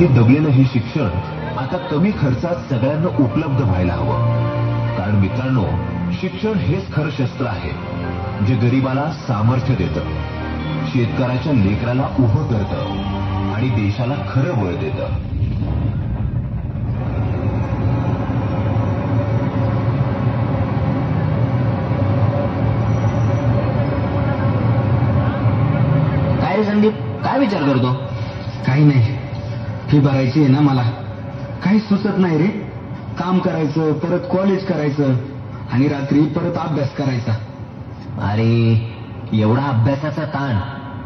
अभावी दबलेलं हे शिक्षण आता कमी खर्चात सगळ्यांना उपलब्ध व्हायला हवं. कारण मित्रांनो, शिक्षण हेच खरं शस्त्र आहे जे गरिबाला सामर्थ्य देतं, शेतकऱ्याच्या लेकराला उभं करतं आणि देशाला खरं बळ देतं. काय रे संदीप, काय विचार करतो? काही नाही, फी भरायची आहे ना मला. काही सुचत नाही रे. काम करायचं, परत कॉलेज करायचं आणि रात्री परत अभ्यास करायचा. अरे एवढा अभ्यासाचा ताण,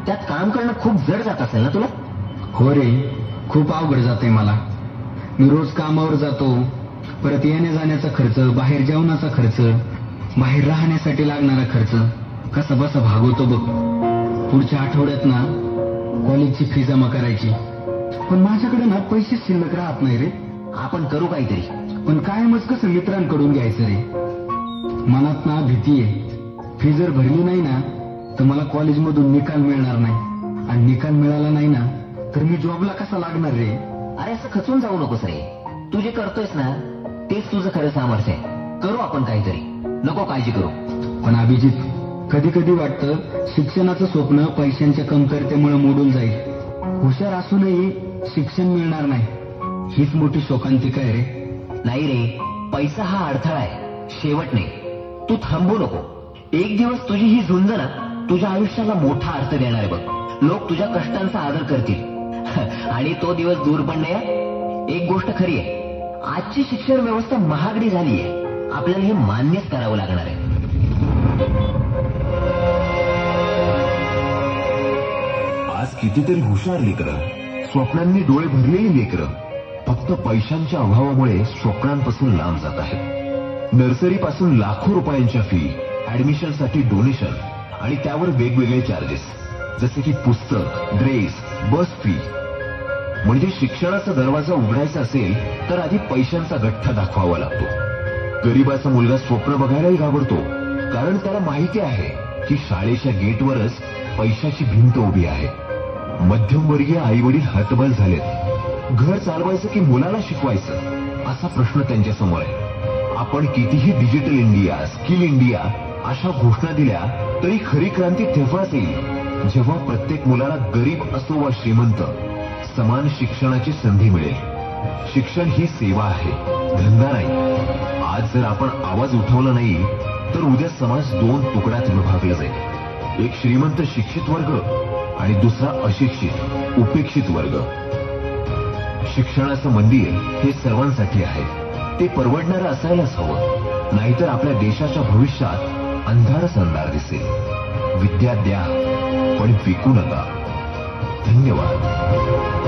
त्यात काम करणं खूप जड जात असेल ना तुला? हो रे, खूप अवघड जाते मला. मी रोज कामावर जातो, परत येण्या जाण्याचा खर्च, बाहेर जेवणाचा खर्च, बाहेर राहण्यासाठी लागणारा खर्च कसा बसा भागवतो बघ. पुढच्या आठवड्यात ना कॉलेजची फी जमा करायची, पण माझ्याकडे ना पैसे शिल्लक राहत नाही रे. आपण करू काहीतरी, पण कायमच कसं मित्रांकडून घ्यायचं रे. मनात ना भीती आहे, फी जर भरली नाही ना तर मला कॉलेजमधून निकाल मिळणार नाही, आणि निकाल मिळाला नाही ना तर मी जॉबला कसा लागणार रे. अरे असं खचून जाऊ नकोस रे. तू जे करतोयस ना तेच तुझं खरं सामर्थ्य आहे. करू आपण काहीतरी, नको काळजी करू. पण अभिजित, कधी कधी वाटतं शिक्षणाचं स्वप्न पैशांच्या कमतरतेमुळे मोडून जाईल. हुशार असूनही शिक्षण मिळणार नाही, हीच मोठी शोकांतिका आहे रे. नाही रे, पैसा हा अडथळा आहे, शेवट नाही. तू थांबू नको. एक दिवस तुझी ही झुंज ना तुझ्या आयुष्याला मोठा अर्थ देणार आहे बघ. लोक तुझ्या कष्टांचा आदर करतील आणि तो दिवस दूर पण नाही. एक गोष्ट खरी आहे, आजची शिक्षण व्यवस्था महागडी झाली आहे. आपल्याला हे मान्यच करावं लागणार आहे. आज कितीतरी हुशार लेकरं, स्वप्नांनी डोळे भरलेली लेकरं फक्त पैशांच्या अभावामुळे स्वप्नांपासून लांब जात आहेत. नर्सरीपासून लाखो रुपयांच्या फी, ऍडमिशनसाठी डोनेशन आणि त्यावर वेगवेगळे चार्जेस, जसे की पुस्तक, ड्रेस, बस फी. म्हणजे शिक्षणाचा दरवाजा उघडायचा असेल तर आधी पैशांचा गठ्ठा दाखवावा लागतो. गरीबाचा मुलगा स्वप्न बघायलाही घाबरतो, कारण त्याला माहिती आहे की शाळेच्या गेटवरच पैशाची भिंत उभी आहे. मध्यमवर्गीय आईवडील हतबल झालेत. घर चालवायचं की मुलाला शिकवायचं असा प्रश्न त्यांच्यासमोर आहे. आपण कितीही डिजिटल इंडिया, स्किल इंडिया अशा घोषणा दिल्या तरी खरी क्रांती तेव्हाच येईल जेव्हा प्रत्येक मुलाला, गरीब असो वा श्रीमंत, समान शिक्षणाची संधी मिळेल. शिक्षण ही सेवा आहे, धंदा नाही. आज जर आपण आवाज उठवला नाही तर उद्या समाज दोन तुकड्यात विभागला जाईल. एक श्रीमंत शिक्षित वर्ग आणि दुसरा अशिक्षित उपेक्षित वर्ग. शिक्षणाचं मंदिर हे सर्वांसाठी आहे. ते परवडणारं असायलाच हवं, नाहीतर आपल्या देशाच्या भविष्यात अंधारच अंधार दिसेल. विद्या द्या पण विकू नका. धन्यवाद.